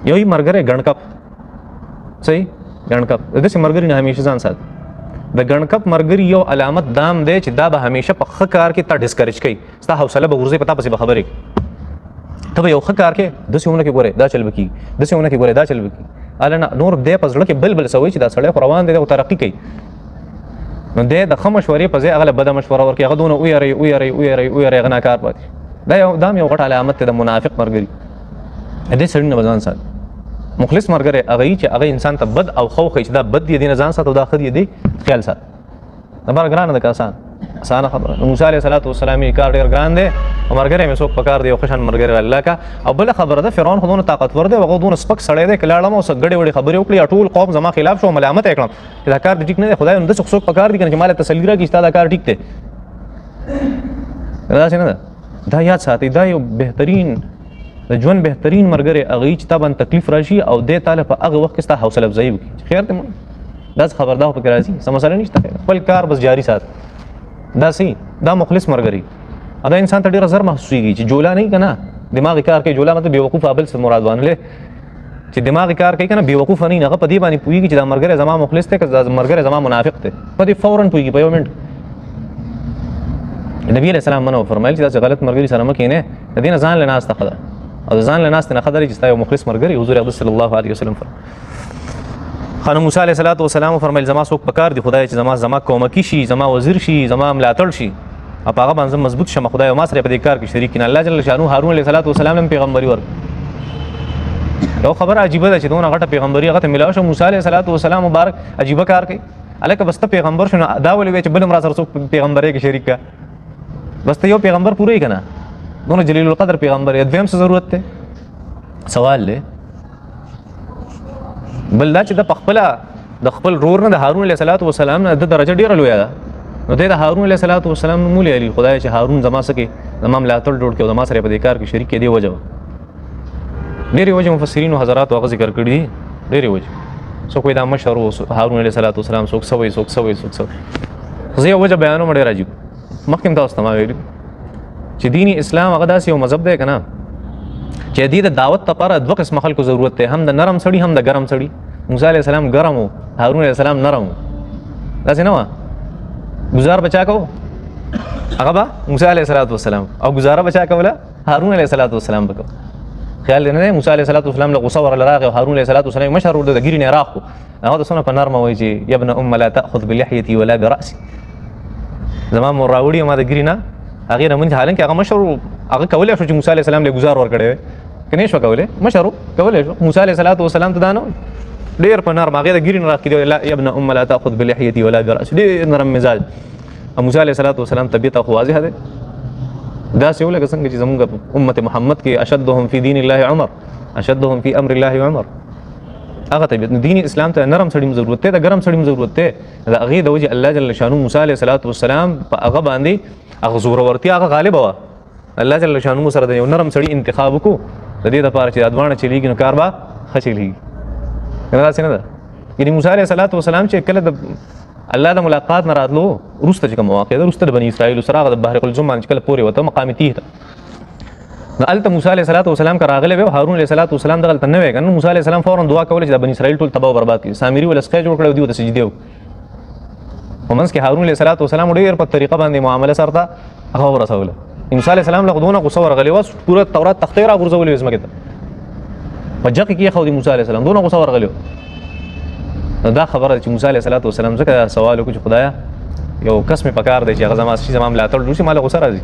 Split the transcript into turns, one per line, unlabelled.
یو مرګره ګڼکپ صحیح ګڼکپ د دې مرګري نه همیشه ځان سات د ګڼکپ مرګري یو علامت دام دی چې دا به همیشه په ښه کار کې تا ډسکریج کوي ستا حوصله به غورځي پتا پسې به خبرې ته به یو ښه کار کې داسې ونه کې ګورې دا چل به کېږي داسې ونه کې ګورې دا چل به کېږي اله نه نور دی په زړه کې بل سوي چې دا سړی خو روان دی او ترقي کوي نو دی د ښه مشورې په ځای هغه بده مشوره ورکوي هغه دونه ویری هغه ناکار پاتې دا یو غټ علامت دی د منافق مرګري دې سړي نه به ځان سات مخلص مرګری هغه چې هغه انسان ته بد او خو چې دا بد دی نه ځان سات او دا خدي دی خیال سات دا بار ګران ده که آسان خبره موسی علیه السلام کار ډیر ګران دی او مرګری مې څوک پکار دی او خشن مرګری الله کا او بل خبره ده فرعون خودونه طاقتور دی هغه دونه سپک سړی دی کلاړم او سګړې وړي خبرې وکړي ټول قوم زما خلاف شو ملامت کړم چې دا کار ټیک نه دی خدای نو د څوک پکار دی چې مال تسلی راکړي چې دا کار ټیک دی دا څنګه ده دا یاد ساتي دا یو بهترین د ژوند بهترین مرګره هغه چې تابان تکلیف راشي او د تعالی په هغه وخت کې ستا حوصله افزایی وکړي خیر ته دا خبردار پکې راځي سم مسله نشته خپل کار بس جاری سات دا سي دا مخلص مرګري دا انسان ته ډیر زر محسوسيږي چې جولا نه کنه دماغي کار کوي جولا مطلب بیوقوف ابل څه مراد وانه چې دماغي کار کوي کنه بیوقوف نه هغه په دې باندې پويږي چې دا مرګره زما مخلص ته که مرګره زما منافق ته په دې فورن پويږي په یو منټ نبی علیہ السلام منو فرمایل چې دا غلط مرګري سره مکه نه د دین ځان له ناس ته خدا او ځان له ناس ته خبرې چې یو مخلص مرګري حضور اقدس صلی الله علیه وسلم خانم موسی علیه السلام فرمایل زما څوک پکار دی خدای چې زما کومکی شي زما وزیر شي زما ملاتړ شي په هغه باندې مضبوط شمه خدای او ما سره په دې کار کې شریک کین الله جل شانو هارون علیه السلام هم پیغمبري ورک یو خبر عجیبه ده چې دونه غټه پیغمبري هغه ته ملاو شو موسی علیه السلام مبارک عجیبه کار کوي الکه بس ته پیغمبر شنو دا ولې چې بل مرا سره څوک پیغمبري کې شریک کا بس ته یو پیغمبر پوره کنا دونه جلیل القدر پیغمبر دویم څه ضرورت ته سوال له بل دا چې د خپل رور نه د هارون علیه السلام نه د درجه ډیره لوی ده نو د هارون علیه السلام مولي علی خدای چې هارون زما سکه زما ملاتړ جوړ کړي او زما سره په دې کار کې شریک دی وجه ډیره وجه مفسرین او حضرات هغه ذکر کړي ډیره وجه سو کوئی دا مشهور هارون علیه السلام څوک سوي زه یو وجه بیانوم ډیر عجیب مخکې تاسو ته ما ویل چې دینی اسلام هغه داسې یو مذهب دی کنه چې د دعوت لپاره دوه قسم خلکو ضرورت دی هم د نرم سړي هم د ګرم سړي موسی علیه السلام ګرم او هارون علیه السلام نرم داسې نه و گزار بچا کو هغه با موسی علیه السلام او گزاره بچا کوله هارون علیه السلام بکو خیال نه موسی علیه السلام له غصه ور لراغه هارون علیه السلام مشهور د ګری نه راخو هغه د سونه په نرمه وایي چې یا ابن ام لا تاخذ بلحيتي ولا براسي زما مراوړي ما د ګری نه هغه نه مونږ حالانکه هغه مشهور هغه کولای شو چې موسی علیه السلام له گزار ور کړي کني شو کولای مشهور کولای شو موسی علیه السلام ته دانو ډیر په نرمه هغه د ګری نه راکړي لا یا ابن ام لا تاخذ بلحيتي ولا براسي ډیر نرم مزاج موسی علیه السلام طبيعت خو واضح ده دا څه ولګ څنګه چې زموږ امت محمد کې اشدهم فی دین الله عمر اشدهم فی امر الله عمر هغه طبيعت دین اسلام ته نرم سړی ضرورت ده د ګرم سړی ضرورت ده دا هغه د وجه الله جل شانو موسی علیه السلام په هغه باندې هغه زور ورتي هغه غالب و الله جل شانو سره د یو نرم سړی انتخاب کو د دې لپاره چې ادوانه چلیږي نو کار با خچلیږي دا څنګه ده یعنی موسی علیه السلام چې کله د الله د ملاقات نه راتلو روسته چې کوم واقع ده روسته د بنی اسرائیل سره د بحر الجم باندې کله پورې وته مقام تیه نو الته موسی علیه السلام کا راغله و هارون علیه السلام دغه تنه وی کنه موسی علیه السلام فورا دعا کوله چې د بنی اسرائیل ټول تباہ او برباد کړي سامری ول اسقه جوړ کړو دی د سجدي ومنس کې هارون علیه السلام ډېر په طریقه باندې معامله سره هغه ورسوله موسی علیه السلام له دونه غوسه ورغلی و پوره تورات تختې را غورځولې زمکه ته په ځکه کې خو د موسی علیه السلام دونه غوسه ورغلی دا خبره چې موسی علیه السلام ځکه سوال وکړي خدایا یو کس مې پکار دی چې هغه زما ملاتړ وشي مال غوسه راځي